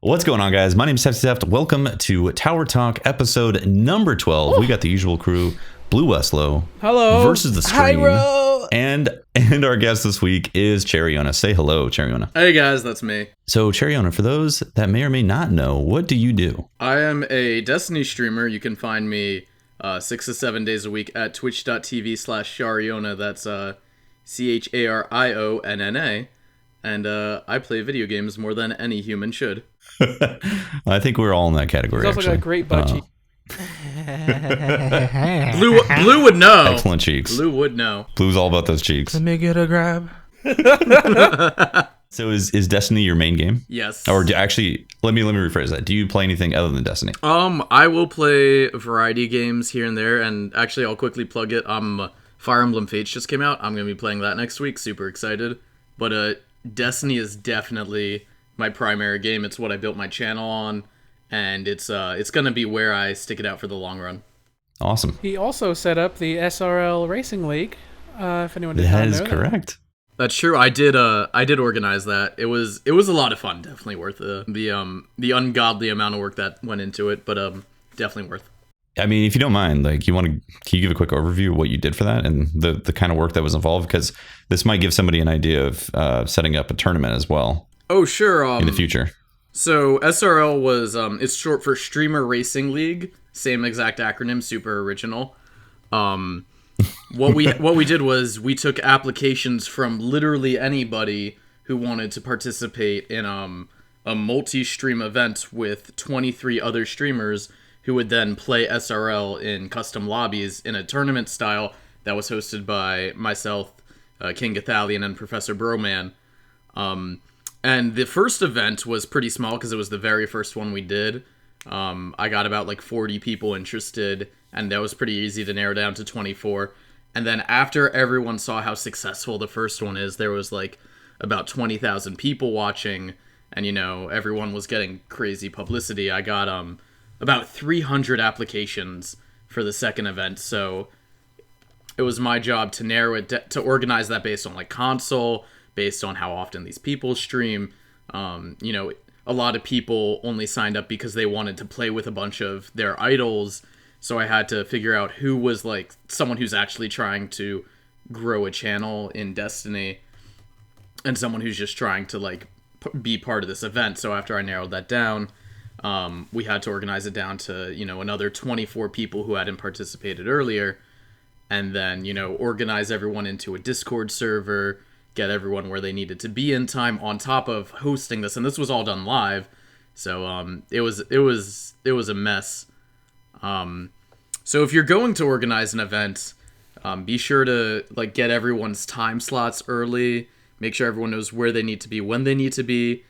What's going on, guys? My name is Hefty. Welcome to Tower Talk, episode number 12. We got the usual crew, Blue Westlow. Hello. Versus the stream. Hi, and our guest this week is Cheriona. Say hello, Cheriona. Hey, guys, that's me. So, Cheriona, for those that may or may not know, what do you do? I am a Destiny streamer. You can find me 6 to 7 days a week at twitch.tv/Chariona. That's CHARIONNA. And I play video games more than any human should. I think we're all in that category. He's also got a great butt cheek. Blue would know. Excellent cheeks. Blue would know. Blue's all about those cheeks. Let me get a grab. So is Destiny your main game? Yes. Or actually, let me rephrase that. Do you play anything other than Destiny? I will play a variety of games here and there, and actually I'll quickly plug it. Fire Emblem Fates just came out. I'm going to be playing that next week. Super excited. But Destiny is definitely my primary game. It's what I built my channel on, and it's going to be where I stick it out for the long run. Awesome. He also set up the SRL Racing League. If anyone did not know that is correct. That's true. I did organize that. It was a lot of fun. Definitely worth the ungodly amount of work that went into it, but definitely worth. I mean, if you don't mind, can you give a quick overview of what you did for that and the kind of work that was involved? Because this might give somebody an idea of setting up a tournament as well. Oh, sure. In the future. So SRL was it's short for Streamer Racing League. Same exact acronym, super original. What we did was we took applications from literally anybody who wanted to participate in a multi-stream event with 23 other streamers who would then play SRL in custom lobbies in a tournament style that was hosted by myself, King Gathalion, and Professor Broman. And the first event was pretty small because it was the very first one we did. I got about 40 people interested, and that was pretty easy to narrow down to 24. And then after everyone saw how successful the first one is, there was about 20,000 people watching, and everyone was getting crazy publicity. I got about 300 applications for the second event, so it was my job to narrow it to organize that based on console, based on how often these people stream. A lot of people only signed up because they wanted to play with a bunch of their idols, so I had to figure out who was someone who's actually trying to grow a channel in Destiny and someone who's just trying to be part of this event. So after I narrowed that down, we had to organize it down to, another 24 people who hadn't participated earlier, and then, organize everyone into a Discord server, get everyone where they needed to be in time on top of hosting this. And this was all done live. So, it was a mess. So if you're going to organize an event, be sure to get everyone's time slots early, make sure everyone knows where they need to be, when they need to be.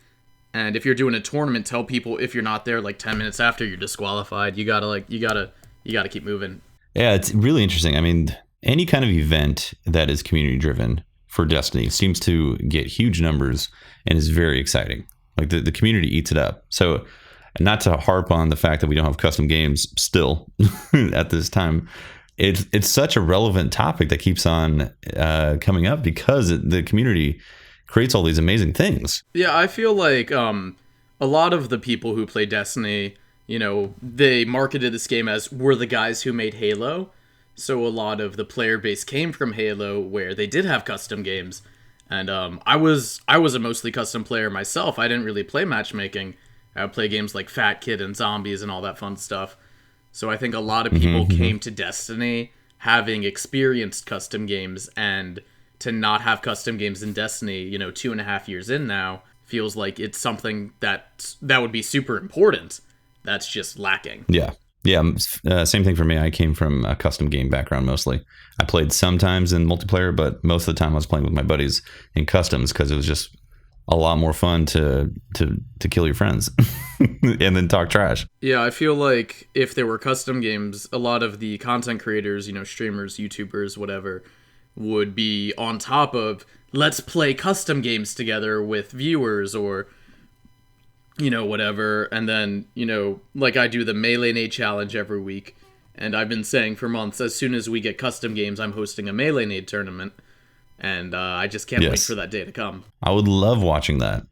And if you're doing a tournament, tell people if you're not there 10 minutes after, you're disqualified. You gotta keep moving. Yeah, it's really interesting. I mean, any kind of event that is community driven for Destiny seems to get huge numbers and is very exciting. The community eats it up. So not to harp on the fact that we don't have custom games still at this time, it's such a relevant topic that keeps on coming up because the community creates all these amazing things. Yeah, I feel like a lot of the people who play Destiny, they marketed this game as we're the guys who made Halo. So a lot of the player base came from Halo, where they did have custom games. And I was a mostly custom player myself. I didn't really play matchmaking. I would play games like Fat Kid and Zombies and all that fun stuff. So I think a lot of people came to Destiny having experienced custom games, and to not have custom games in Destiny, 2.5 years in now, feels like it's something that would be super important. That's just lacking. Yeah. Same thing for me. I came from a custom game background mostly. I played sometimes in multiplayer, but most of the time I was playing with my buddies in customs because it was just a lot more fun to kill your friends and then talk trash. Yeah, I feel like if there were custom games, a lot of the content creators, streamers, YouTubers, whatever, would be on top of, let's play custom games together with viewers, or whatever. And then I do the Melee Nade challenge every week, and I've been saying for months, as soon as we get custom games, I'm hosting a Melee Nade tournament, and I just can't wait for that day to come. I would love watching that.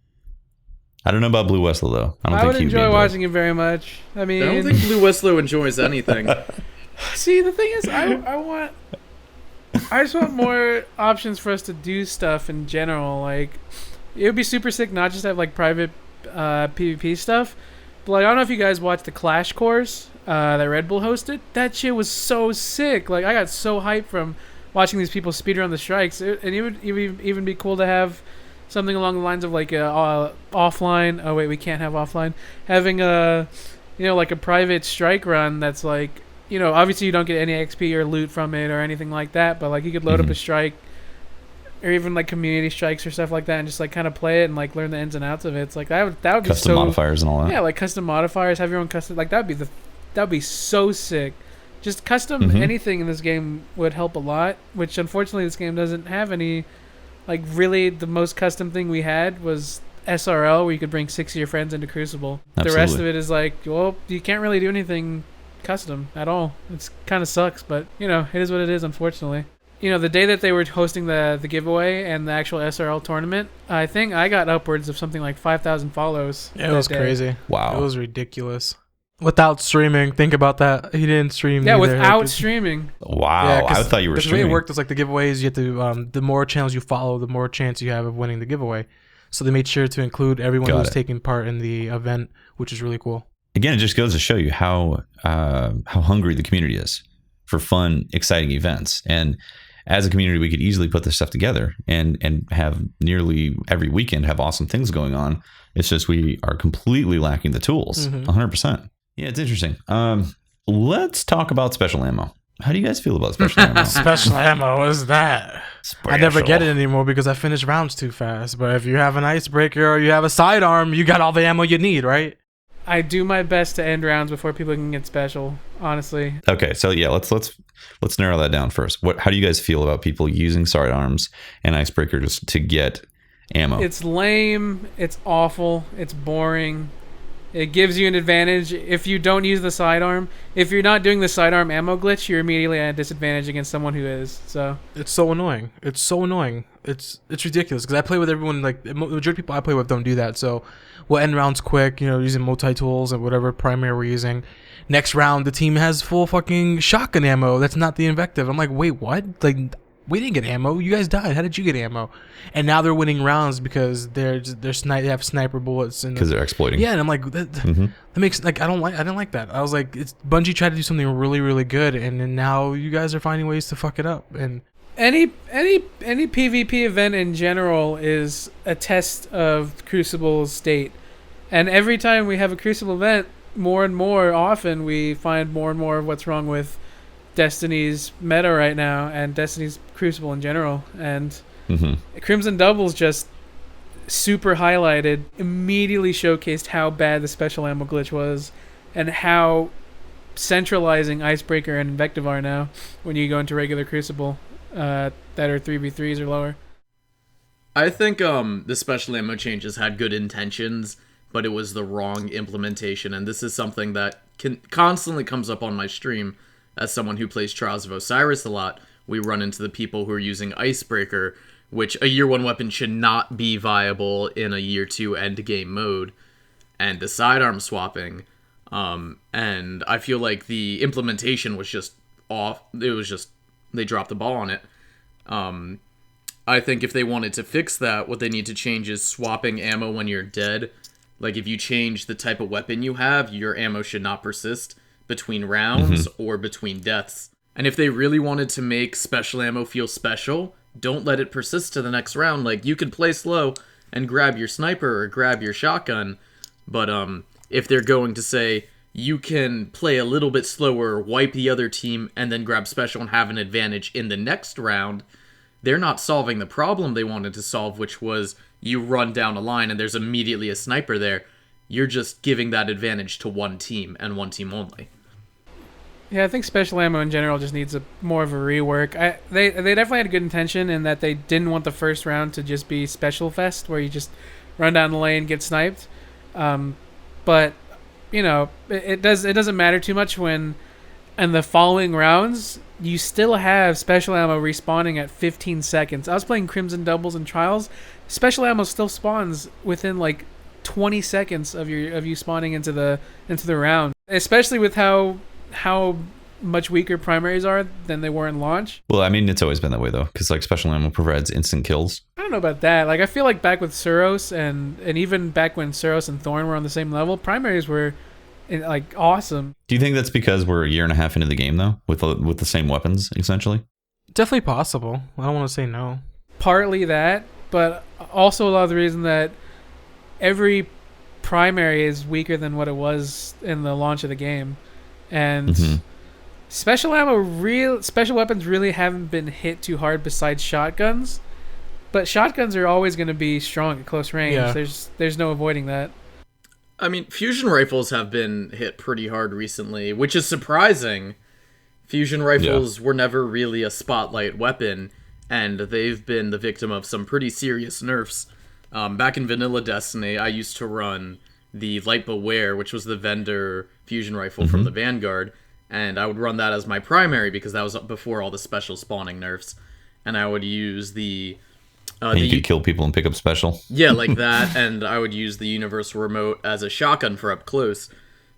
I don't know about Blue Wessel though. I don't I think would he enjoy watching it very much. I I mean, don't think Blue Wessler enjoys anything. see, the thing is, I just want more options for us to do stuff in general. Like, it would be super sick not just to have like private PvP stuff, but like I don't know if you guys watched the Clash course that Red Bull hosted. That shit was so sick. Like, I got so hyped from watching these people speedrun the strikes, and it would even be cool to have something along the lines of like a offline. Oh wait, we can't have offline. Having a, like a private strike run that's like, obviously you don't get any XP or loot from it or anything like that, but like you could load up a strike, or even like community strikes or stuff like that, and just like kind of play it and like learn the ins and outs of it. It's like that would be custom modifiers and all that. Yeah, like custom modifiers. Have your own custom. Like that would be so sick. Just custom anything in this game would help a lot. Which unfortunately this game doesn't have any. Like, really, the most custom thing we had was SRL, where you could bring 6 of your friends into Crucible. Absolutely. The rest of it is like, well, you can't really do anything custom at all. It's kind of sucks, but, it is what it is, unfortunately. The day that they were hosting the giveaway and the actual SRL tournament, I think I got upwards of something like 5,000 follows. It was crazy. Wow. It was ridiculous. Without streaming, think about that. He didn't stream. Yeah, either. without streaming. Wow. I thought you were streaming. The way streaming. it worked was like the giveaways. You had to, the more channels you follow, the more chance you have of winning the giveaway. So they made sure to include everyone who was taking part in the event, which is really cool. Again, it just goes to show you how hungry the community is for fun, exciting events. And as a community, we could easily put this stuff together and have nearly every weekend have awesome things going on. It's just we are completely lacking the tools, 100%. Yeah, it's interesting. Let's talk about special ammo. How do you guys feel about special ammo? Special ammo, what is that? I never get it anymore because I finish rounds too fast. But if you have an icebreaker or you have a sidearm, you got all the ammo you need, right? I do my best to end rounds before people can get special, honestly. Okay, so yeah, let's narrow that down first. How do you guys feel about people using sidearms and icebreakers to get ammo? It's lame. It's awful. It's boring. It gives you an advantage if you don't use the sidearm. If you're not doing the sidearm ammo glitch, you're immediately at a disadvantage against someone who is. So it's so annoying. It's ridiculous because I play with everyone. Like the majority of people I play with don't do that. So we'll end rounds quick. Using multi tools and whatever primary we're using. Next round, the team has full fucking shotgun ammo. That's not the invective. I'm like, wait, what? Like, we didn't get ammo. You guys died. How did you get ammo? And now they're winning rounds because they have sniper bullets and because they're exploiting. Yeah, and I'm like, that makes like I didn't like that. I was like, Bungie tried to do something really really good, and then now you guys are finding ways to fuck it up. And any PvP event in general is a test of Crucible's state, and every time we have a Crucible event, more and more often we find more and more of what's wrong with Destiny's meta right now and Destiny's Crucible in general. And Crimson Doubles just super highlighted, immediately showcased how bad the special ammo glitch was and how centralizing Icebreaker and Invective are now when you go into regular Crucible that are 3v3s or lower. I think the special ammo changes had good intentions, but it was the wrong implementation, and this is something that constantly comes up on my stream. As someone who plays Trials of Osiris a lot, we run into the people who are using Icebreaker, which a year 1 weapon should not be viable in a year 2 end game mode, and the sidearm swapping. And I feel like the implementation was just off. It was just, they dropped the ball on it. I think if they wanted to fix that, what they need to change is swapping ammo when you're dead. Like, if you change the type of weapon you have, your ammo should not persist between rounds or between deaths. And if they really wanted to make special ammo feel special, don't let it persist to the next round. Like, you could play slow and grab your sniper or grab your shotgun, but if they're going to say you can play a little bit slower, wipe the other team, and then grab special and have an advantage in the next round, they're not solving the problem they wanted to solve, which was you run down a line and there's immediately a sniper there. You're just giving that advantage to one team and one team only. Yeah, I think special ammo in general just needs more of a rework. They definitely had a good intention in that they didn't want the first round to just be special fest where you just run down the lane, get sniped. But it doesn't matter too much when in the following rounds you still have special ammo respawning at 15 seconds. I was playing Crimson Doubles and Trials. Special ammo still spawns within like 20 seconds of you spawning into the round, especially with how much weaker primaries are than they were in launch. Well, I mean, it's always been that way though, because like special ammo provides instant kills. I don't know about that. Like I feel like back with Suros and even back when Suros and Thorn were on the same level, primaries were like awesome. Do you think that's because we're a year and a half into the game though, with the same weapons essentially? Definitely possible. I don't want to say no. Partly that, but also a lot of the reason that every primary is weaker than what it was in the launch of the game, and special weapons really haven't been hit too hard besides shotguns. But shotguns are always going to be strong at close range. Yeah. There's no avoiding that. I mean, fusion rifles have been hit pretty hard recently, which is surprising. Fusion rifles were never really a spotlight weapon, and they've been the victim of some pretty serious nerfs. Back in Vanilla Destiny, I used to run the Light Beware, which was the vendor fusion rifle from the Vanguard, and I would run that as my primary because that was before all the special spawning nerfs. And I would use the... and you could kill people and pick up special. Yeah, like that, and I would use the universal remote as a shotgun for up close.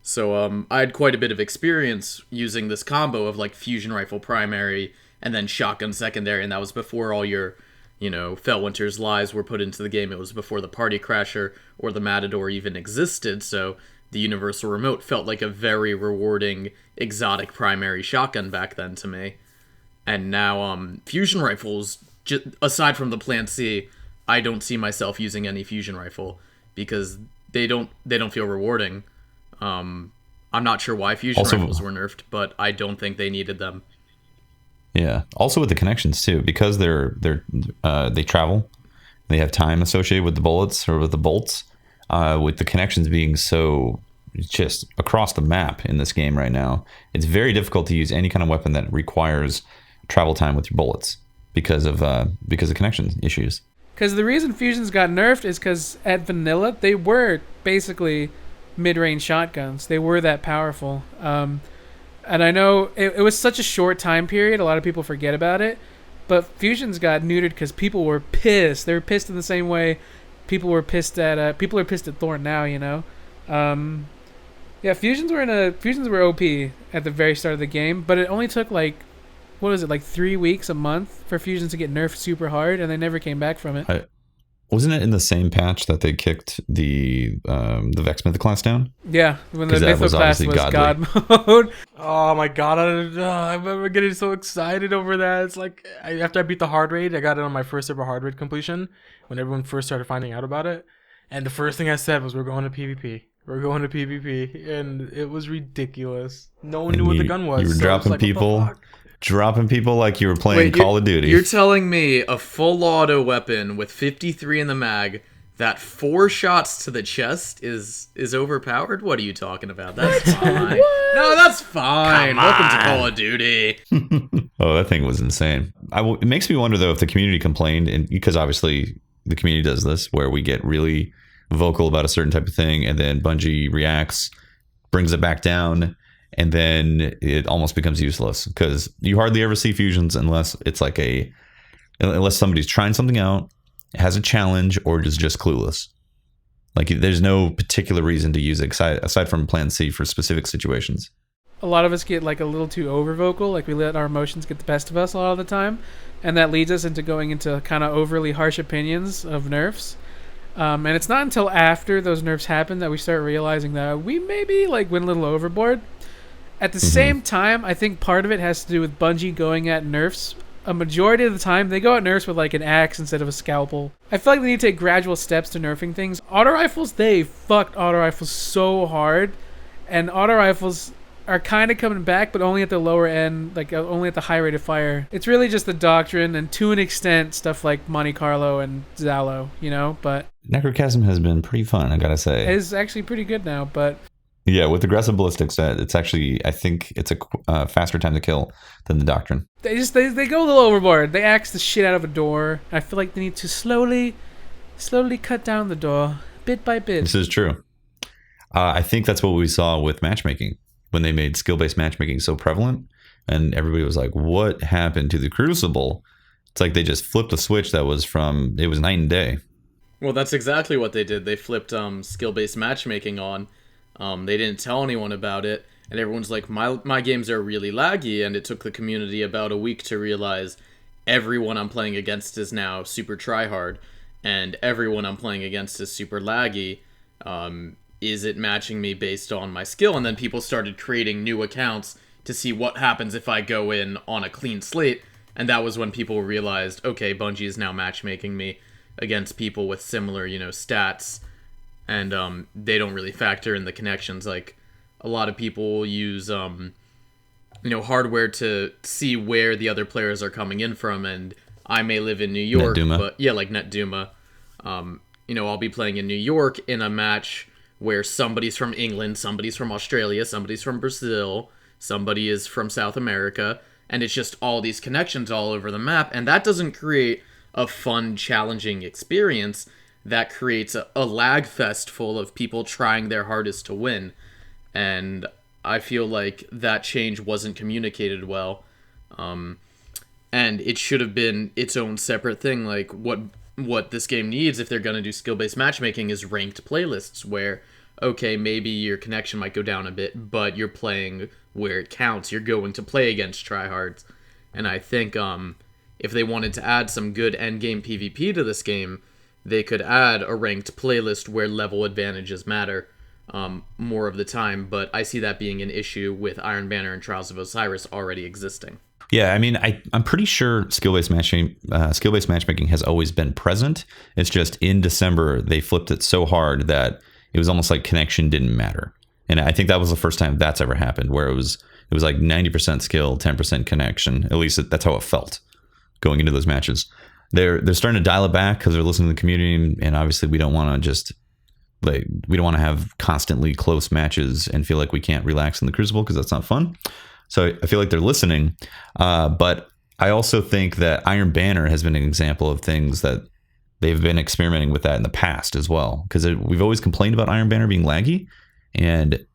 So I had quite a bit of experience using this combo of like fusion rifle primary and then shotgun secondary, and that was before all your, Felwinter's Lies were put into the game. It was before the Party Crasher or the Matador even existed, so the universal remote felt like a very rewarding exotic primary shotgun back then to me. And now fusion rifles, aside from the Plan C, I don't see myself using any fusion rifle because they don't feel rewarding. I'm not sure why fusion rifles were nerfed, but I don't think they needed them. Yeah. Also with the connections too, because they travel, they have time associated with the bullets or with the bolts. With the connections being so just across the map in this game right now, it's very difficult to use any kind of weapon that requires travel time with your bullets because of connection issues. Because the reason fusions got nerfed is because at vanilla they were basically mid-range shotguns. They were that powerful. And I know it was such a short time period. A lot of people forget about it. But fusions got neutered because people were pissed. They were pissed in the same way people were pissed at Thorn now. Yeah, fusions were OP at the very start of the game, but it only took like 3 weeks, a month for fusions to get nerfed super hard, and they never came back from it. Wasn't it in the same patch that they kicked the Vexmith class down? Yeah, when the Mytho class was godly. God mode. Oh my god, I remember getting so excited over that. It's like, after I beat the hard raid, I got it on my first ever hard raid completion, when everyone first started finding out about it. And the first thing I said was, we're going to PvP. We're going to PvP. And it was ridiculous. No one knew what the gun was. You were dropping people like you were playing Call of Duty. You're telling me a full auto weapon with 53 in the mag that 4 shots to the chest is overpowered? What are you talking about? That's fine. No, that's fine. Welcome to Call of Duty. Oh, that thing was insane. It makes me wonder though if the community complained, and because obviously the community does this, where we get really vocal about a certain type of thing, and then Bungie reacts, brings it back down, and then it almost becomes useless because you hardly ever see fusions unless it's like unless somebody's trying something out, has a challenge, or is just clueless. Like there's no particular reason to use it aside from Plan C for specific situations. A lot of us get like a little too over vocal, like we let our emotions get the best of us a lot of the time, and that leads us into going into kind of overly harsh opinions of nerfs. And it's not until after those nerfs happen that we start realizing that we maybe like went a little overboard. At the same time, I think part of it has to do with Bungie going at nerfs. A majority of the time, they go at nerfs with like an axe instead of a scalpel. I feel like they need to take gradual steps to nerfing things. Auto rifles, they fucked auto rifles so hard, and auto rifles are kind of coming back, but only at the lower end, like only at the high rate of fire. It's really just the doctrine, and to an extent, stuff like Monte Carlo and Zalo, but Necrochasm has been pretty fun, I gotta say. It's actually pretty good now, but yeah, with aggressive ballistics, it's actually, I think it's a faster time to kill than the Doctrine. They go a little overboard. They axe the shit out of a door. I feel like they need to slowly cut down the door, bit by bit. This is true. I think that's what we saw with matchmaking when they made skill-based matchmaking so prevalent, and everybody was like, what happened to the Crucible? It's like they just flipped a switch that was it was night and day. Well, that's exactly what they did. They flipped skill-based matchmaking on. They didn't tell anyone about it, and everyone's like, my games are really laggy, and it took the community about a week to realize everyone I'm playing against is now super tryhard, and everyone I'm playing against is super laggy. Is it matching me based on my skill? And then people started creating new accounts to see what happens if I go in on a clean slate, and that was when people realized, okay, Bungie is now matchmaking me against people with similar, stats, and they don't really factor in the connections. Like, a lot of people use, hardware to see where the other players are coming in from, and I may live in New York, NetDuma. but yeah, like NetDuma. I'll be playing in New York in a match where somebody's from England, somebody's from Australia, somebody's from Brazil, somebody is from South America, and it's just all these connections all over the map, and that doesn't create a fun, challenging experience. That creates a lag fest full of people trying their hardest to win. And I feel like that change wasn't communicated well. And it should have been its own separate thing. Like, what this game needs, if they're going to do skill-based matchmaking, is ranked playlists where, okay, maybe your connection might go down a bit, but you're playing where it counts. You're going to play against tryhards. And I think if they wanted to add some good endgame PvP to this game, they could add a ranked playlist where level advantages matter more of the time. But I see that being an issue with Iron Banner and Trials of Osiris already existing. Yeah, I mean, I'm pretty sure skill-based matchmaking has always been present. It's just in December they flipped it so hard that it was almost like connection didn't matter. And I think that was the first time that's ever happened, where it was like 90% skill, 10% connection. At least that's how it felt going into those matches. They're starting to dial it back because they're listening to the community, and obviously we don't want to have constantly close matches and feel like we can't relax in the Crucible, because that's not fun. So I feel like they're listening, but I also think that Iron Banner has been an example of things that they've been experimenting with that in the past as well, because we've always complained about Iron Banner being laggy, and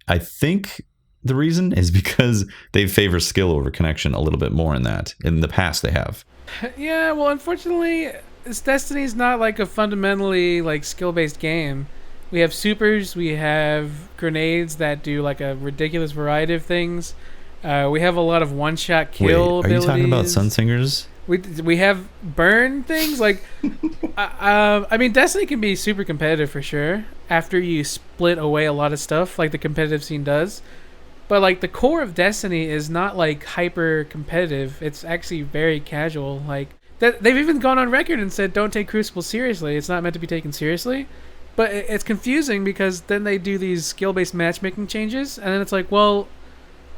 I think the reason is because they favor skill over connection a little bit more in that. In the past they have. Yeah, well, unfortunately, Destiny's not like a fundamentally like skill-based game. We have supers, we have grenades that do like a ridiculous variety of things. We have a lot of one-shot kill Wait, are abilities. you talking about Sunsingers? We have burn things like I mean, Destiny can be super competitive for sure after you split away a lot of stuff like the competitive scene does. But like the core of Destiny is not like hyper competitive. It's actually very casual. Like they've even gone on record and said don't take Crucible seriously. It's not meant to be taken seriously. But it's confusing because then they do these skill-based matchmaking changes, and then it's like, well,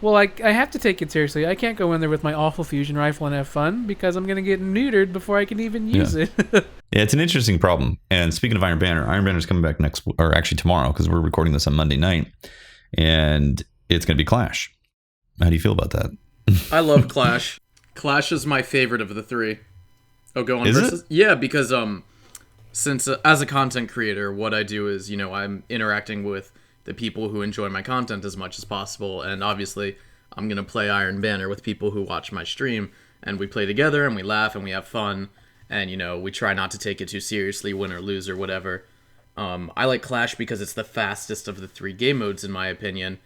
I have to take it seriously. I can't go in there with my awful fusion rifle and have fun because I'm gonna get neutered before I can even use it. Yeah, it's an interesting problem. And speaking of Iron Banner's coming back tomorrow, because we're recording this on Monday night, and it's going to be Clash. How do you feel about that? I love Clash. Clash is my favorite of the three. Oh, go on. Is versus? It? Yeah, because since as a content creator, what I do is, I'm interacting with the people who enjoy my content as much as possible, and obviously I'm going to play Iron Banner with people who watch my stream, and we play together, and we laugh, and we have fun, and, we try not to take it too seriously, win or lose or whatever. I like Clash because it's the fastest of the three game modes, in my opinion.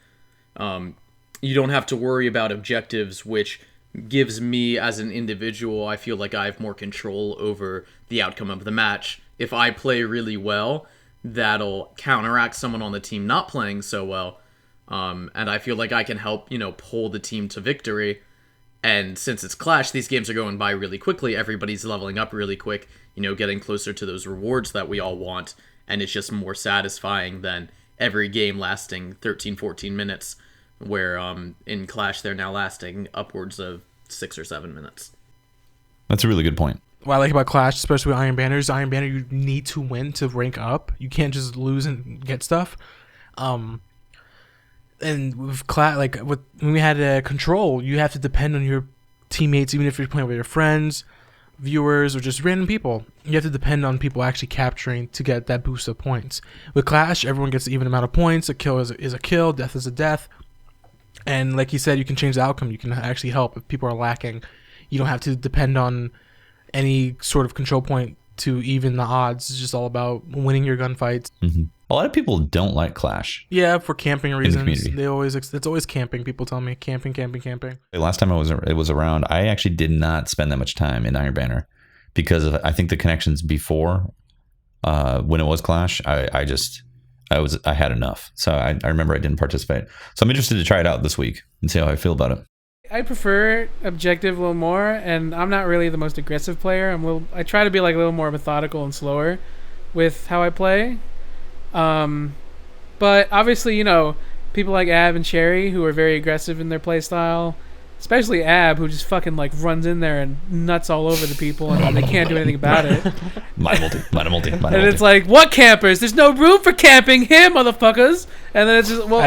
You don't have to worry about objectives, which gives me as an individual, I feel like I have more control over the outcome of the match. If I play really well, that'll counteract someone on the team not playing so well. And I feel like I can help, pull the team to victory. And since it's Clash, these games are going by really quickly. Everybody's leveling up really quick, getting closer to those rewards that we all want. And it's just more satisfying than every game lasting 13, 14 minutes, where in Clash they're now lasting upwards of 6 or 7 minutes. That's a really good point. What I like about Clash, especially with Iron Banner, you need to win to rank up. You can't just lose and get stuff. And with Clash, when we had Control, you have to depend on your teammates, even if you're playing with your friends, viewers, or just random people. You have to depend on people actually capturing to get that boost of points. With Clash, everyone gets the even amount of points. A kill is a kill, death is a death. And like you said, you can change the outcome. You can actually help if people are lacking. You don't have to depend on any sort of control point to even the odds. It's just all about winning your gunfights. A lot of people don't like Clash. Yeah, for camping reasons. community. They always it's always camping. People tell me camping. The last time it was around, I actually did not spend that much time in Iron Banner because of, I think the connections before when it was Clash, I had enough. So I remember I didn't participate. So I'm interested to try it out this week and see how I feel about it. I prefer objective a little more, and I'm not really the most aggressive player. I try to be like a little more methodical and slower with how I play. But obviously, people like Ab and Cherry who are very aggressive in their play style, especially Ab, who just fucking like runs in there and nuts all over the people, and they can't do anything about it. Mind multi. And it's like, what campers? There's no room for camping here, motherfuckers. And then it's just, well,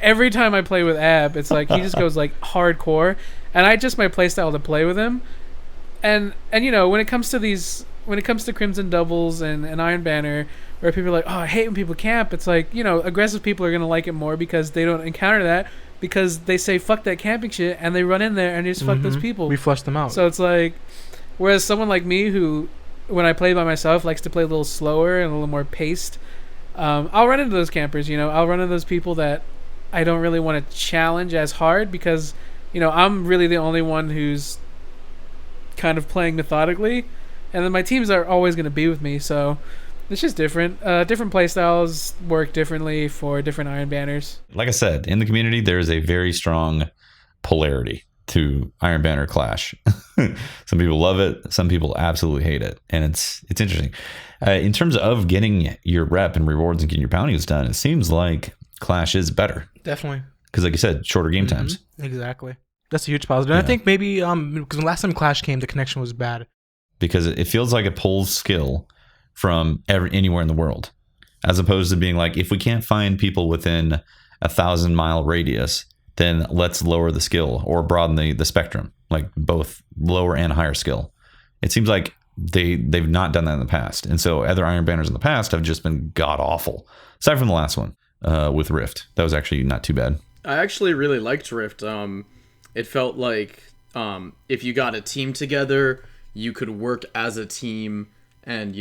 every time I play with Ab, it's like he just goes like hardcore, and I adjust my playstyle to play with him. And when it comes to Crimson Doubles and Iron Banner, where people are like, oh, I hate when people camp, it's like, aggressive people are gonna like it more because they don't encounter that, because they say fuck that camping shit and they run in there and just fuck those people. We flush them out. So it's like, whereas someone like me who, when I play by myself, likes to play a little slower and a little more paced, I'll run into those campers. I'll run into those people that I don't really want to challenge as hard because, I'm really the only one who's kind of playing methodically, and then my teams are always going to be with me, so it's just different. Different play styles work differently for different Iron Banners. Like I said, in the community, there is a very strong polarity to Iron Banner Clash. Some people love it. Some people absolutely hate it. And it's interesting. In terms of getting your rep and rewards and getting your bounties done, it seems like Clash is better. Definitely. Because like you said, shorter game times. Exactly. That's a huge positive. And I think maybe because the last time Clash came, the connection was bad. Because it feels like it pulls skill from anywhere in the world, as opposed to being like, if we can't find people within 1,000-mile radius, then let's lower the skill or broaden the spectrum, like both lower and higher skill. It seems like they've not done that in the past, and so other Iron Banners in the past have just been god awful. Aside from the last one with Rift, that was actually not too bad. I actually really liked Rift. It felt like if you got a team together, you could work as a team. And,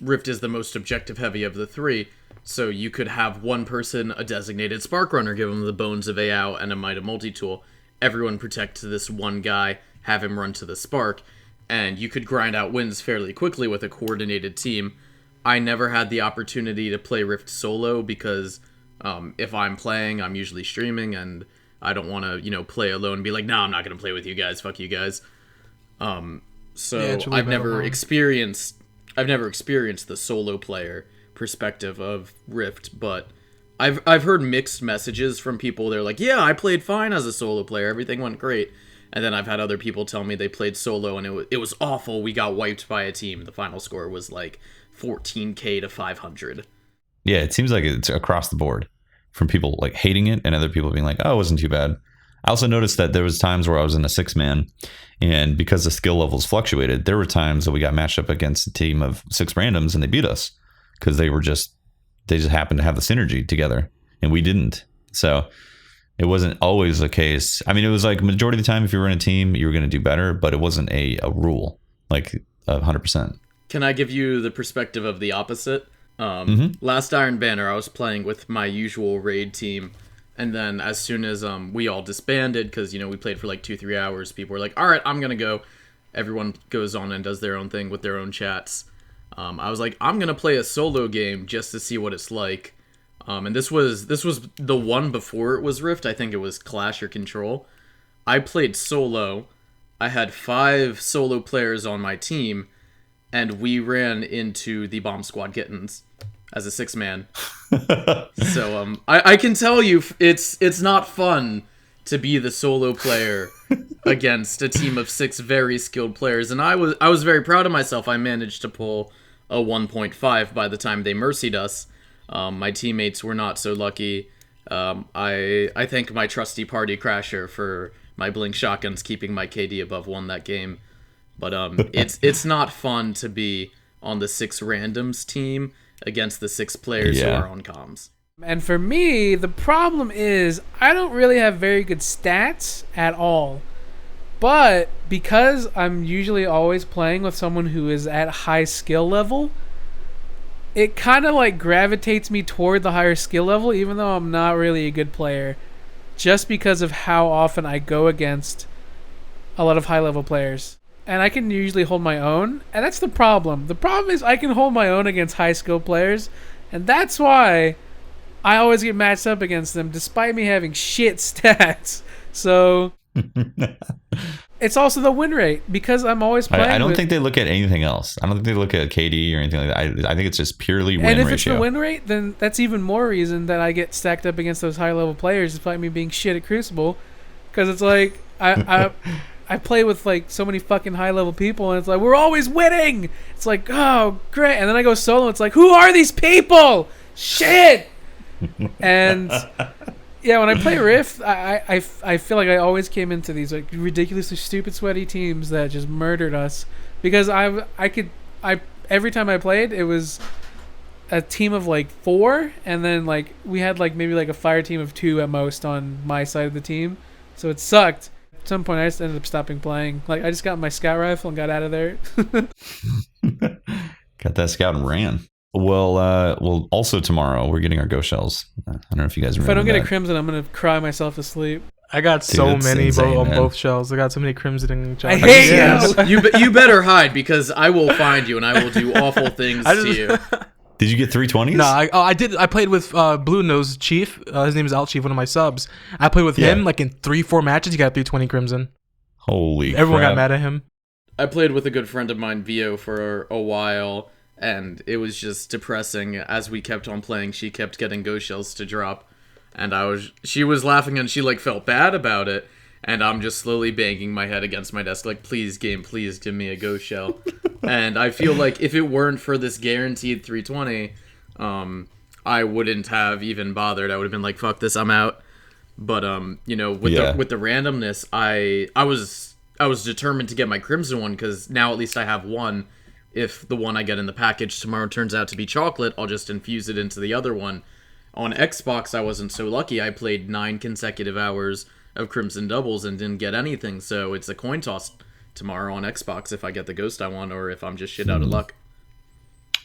Rift is the most objective heavy of the three, so you could have one person, a designated Spark Runner, give him the Bones of Ao and a Might of Multi-Tool. Everyone protect this one guy, have him run to the Spark, and you could grind out wins fairly quickly with a coordinated team. I never had the opportunity to play Rift solo because if I'm playing, I'm usually streaming, and I don't want to, play alone and be like, no, I'm not going to play with you guys, fuck you guys. So I've never experienced the solo player perspective of Rift, but I've heard mixed messages from people. They're like, yeah, I played fine as a solo player, everything went great. And then I've had other people tell me they played solo and it was awful. We got wiped by a team. The final score was like 14k to 500. Yeah, it seems like it's across the board, from people like hating it and other people being like, oh, it wasn't too bad. I also noticed that there was times where I was in a 6-man, and because the skill levels fluctuated, there were times that we got matched up against a team of 6 randoms and they beat us because they just happened to have the synergy together and we didn't. So it wasn't always the case. I mean, it was like majority of the time, if you were in a team, you were going to do better, but it wasn't a rule, like 100%. Can I give you the perspective of the opposite? Last Iron Banner, I was playing with my usual raid team. And then as soon as we all disbanded, because, we played for like 2-3 hours, people were like, all right, I'm going to go. Everyone goes on and does their own thing with their own chats. I was like, I'm going to play a solo game just to see what it's like. And this was the one before it was Rift. I think it was Clash or Control. I played solo. I had 5 solo players on my team, and we ran into the Bomb Squad Kittens as a 6-man. So I can tell you it's not fun to be the solo player against a team of 6 very skilled players, and I was very proud of myself. I managed to pull a 1.5 by the time they mercied us. My teammates were not so lucky. I thank my trusty Party Crasher for my blink shotguns keeping my KD above 1 that game. But it's not fun to be on the 6 randoms team against the 6 players who are on comms. And for me, the problem is I don't really have very good stats at all. But because I'm usually always playing with someone who is at high skill level, it kind of like gravitates me toward the higher skill level, even though I'm not really a good player, just because of how often I go against a lot of high level players. And I can usually hold my own, and that's the problem. The problem is I can hold my own against high skill players, and that's why I always get matched up against them, despite me having shit stats. So it's also the win rate, because I'm always playing. I don't think they look at anything else. I don't think they look at KD or anything like that. I think it's just purely win ratio. And if it's the win rate, then that's even more reason that I get stacked up against those high level players, despite me being shit at Crucible. Because it's like I play with like so many fucking high level people, and it's like we're always winning. It's like, oh great, and then I go solo. It's like, who are these people? Shit. And yeah, when I play Rift, I feel like I always came into these like ridiculously stupid sweaty teams that just murdered us, because every time I played, it was a team of like 4, and then like we had like maybe like a fire team of 2 at most on my side of the team, so it sucked. At some point I just ended up stopping playing. Like I just got my scout rifle and got out of there. Got that scout and ran. Well, also tomorrow we're getting our ghost shells. I don't know if you guys remember. If I don't get that. a crimson, I'm gonna cry myself to sleep. I got Dude, so that's many insane, on man. both shells. I got so many crimson and I hate you. You better hide, because I will find you and I will do awful things to you. Did you get 320s? No, I did. I played with Blue Nose Chief. His name is Alt Chief, one of my subs. I played with him like in 3-4 matches. He got 320 crimson. Holy Everyone crap. got mad at him. I played with a good friend of mine, Vio, for a while, and it was just depressing. As we kept on playing, she kept getting ghost shells to drop, and she was laughing and she like felt bad about it, and I'm just slowly banging my head against my desk like, please game, please give me a ghost shell. And I feel like if it weren't for this guaranteed 320, I wouldn't have even bothered. I would have been like, fuck this, I'm out. But with the randomness, I was determined to get my crimson one, because now at least I have one. If the one I get in the package tomorrow turns out to be chocolate, I'll just infuse it into the other one. On Xbox, I wasn't so lucky. I played 9 consecutive hours of crimson doubles and didn't get anything, so it's a coin toss tomorrow on Xbox if I get the ghost I want, or if I'm just shit out of luck.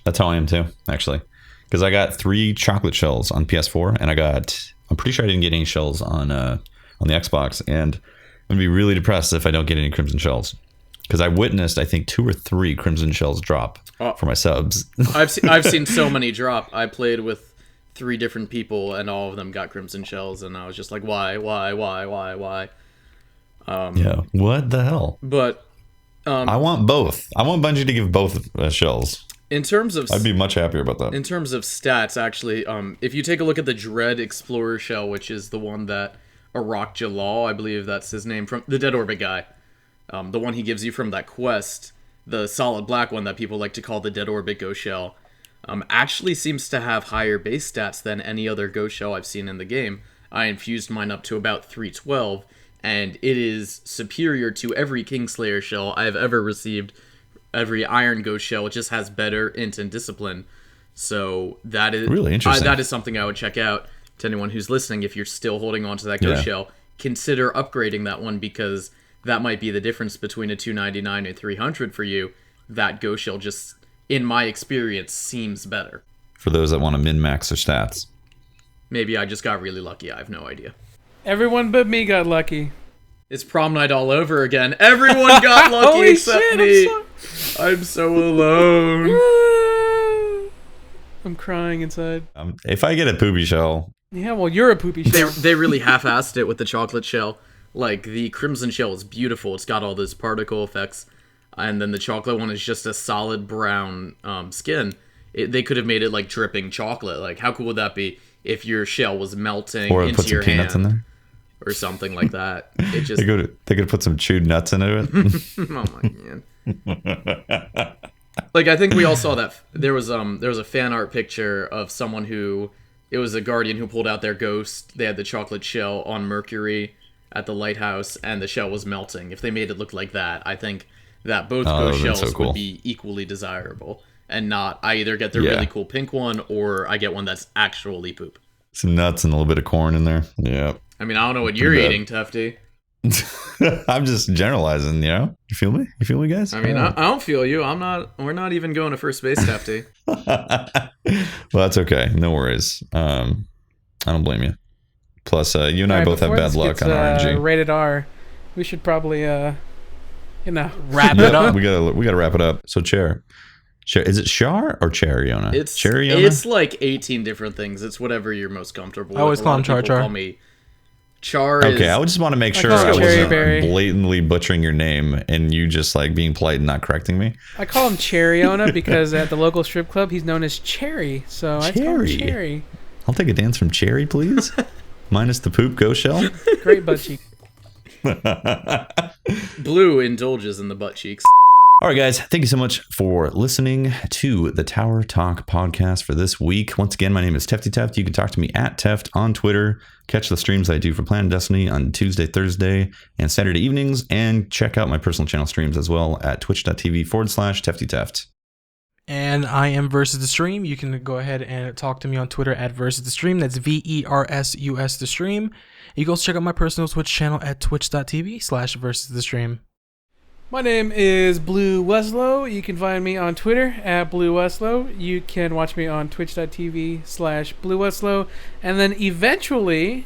That's how I am too, actually. Because I got 3 chocolate shells on PS4, and I'm pretty sure I didn't get any shells on the Xbox, and I'm gonna be really depressed if I don't get any crimson shells. Because I witnessed, I think, 2 or 3 crimson shells drop for my subs. I've seen so many drop. I played with 3 different people, and all of them got crimson shells, and I was just like, why? Yeah, what the hell? But I want both. I want Bungie to give both shells. In terms of, I'd be much happier about that. In terms of stats, actually, if you take a look at the Dread Explorer shell, which is the one that Arak Jalal, I believe that's his name, from the Dead Orbit guy, the one he gives you from that quest, the solid black one that people like to call the Dead Orbit Ghost Shell, actually seems to have higher base stats than any other Ghost Shell I've seen in the game. I infused mine up to about 312, and it is superior to every Kingslayer shell I've ever received. Every Iron Ghost shell, it just has better int and discipline. So that is really interesting. That is something I would check out to anyone who's listening. If you're still holding on to that Ghost shell, consider upgrading that one, because that might be the difference between a 299 and 300 for you. That Ghost shell just, in my experience, seems better. For those that want to min-max their stats. Maybe I just got really lucky. I have no idea. Everyone but me got lucky. It's prom night all over again. Everyone got lucky Holy except shit, me. I'm so alone. I'm crying inside. If I get a poopy shell, Yeah, well, you're a poopy shell. They really half-assed it with the chocolate shell. Like, the crimson shell is beautiful. It's got all those particle effects. And then the chocolate one is just a solid brown skin. They could have made it, like, dripping chocolate. Like, how cool would that be if your shell was melting or into put some your peanuts in hand? there. Or something like that. It just... They could put some chewed nuts into it. Oh my god. Like, I think we all saw that there was a fan art picture of someone who, it was a guardian who pulled out their ghost. They had the chocolate shell on Mercury at the lighthouse, and the shell was melting. If they made it look like that, I think that both ghost shells would be equally desirable, and not I either get the really cool pink one or I get one that's actually poop. Some nuts and a little bit of corn in there. Yeah. I mean, I don't know what you're eating, Tufty. I'm just generalizing, you know? You feel me? You feel me, guys? I mean, I don't feel you. We're not even going to first base, Hefty. Well, that's okay. No worries. I don't blame you. Plus, you and I Alright, both have before bad this luck gets, on RNG. Rated R. We should probably, Wrap Yeah, it up. we gotta wrap it up. So, Chair, is it Char or Chariona? It's Chariona? It's like 18 different things. It's whatever you're most comfortable with. I always A call lot him of Char people Char. Call me Char. Okay, I would just want to make sure call I him Cherry wasn't Berry. blatantly butchering your name and you just like being polite and not correcting me. I call him Chariona because at the local strip club he's known as Cherry, so I call him Cherry. Cherry. I'll take a dance from Cherry, please. Minus the poop go shell. Great butt cheek. Blue indulges in the butt cheeks. All right, guys, thank you so much for listening to the Tower Talk podcast for this week. Once again, my name is Tefty Teft. You can talk to me at Teft on Twitter. Catch the streams I do for PlanetDestiny on Tuesday, Thursday, and Saturday evenings. And check out my personal channel streams as well at twitch.tv/Tefty Teft. And I am Versus the Stream. You can go ahead and talk to me on Twitter at Versus the Stream. That's VERSUS the Stream. You can also check out my personal Twitch channel at twitch.tv/Versus the Stream. My name is Blue Weslow. You can find me on Twitter at Blue Weslow. You can watch me on twitch.tv/Blue Weslow. And then eventually,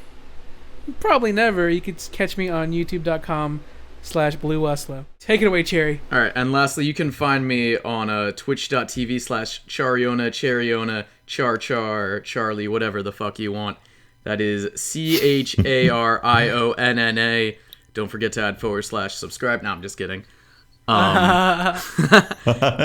probably never, you could catch me on youtube.com/Blue Weslow. Take it away, Cherry. All right, and lastly, you can find me on twitch.tv/Chariona, Chariona, Char, Charlie, whatever the fuck you want. That is CHARIONNA. Don't forget to add /subscribe. No, I'm just kidding.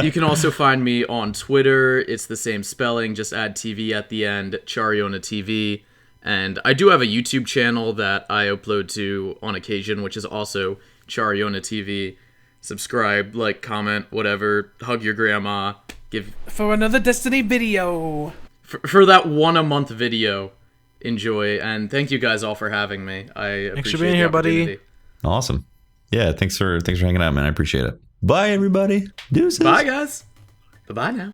You can also find me on Twitter. It's the same spelling, just add TV at the end, Chariona TV. And I do have a YouTube channel that I upload to on occasion, which is also Chariona TV. Subscribe, like, comment, whatever. Hug your grandma. Give For another Destiny video. for that one a month video. Enjoy, and thank you guys all for having me. I appreciate Thanks for being here, buddy. opportunity. Awesome. Yeah, thanks for hanging out, man. I appreciate it. Bye, everybody. Deuces. Bye, guys. Bye-bye now.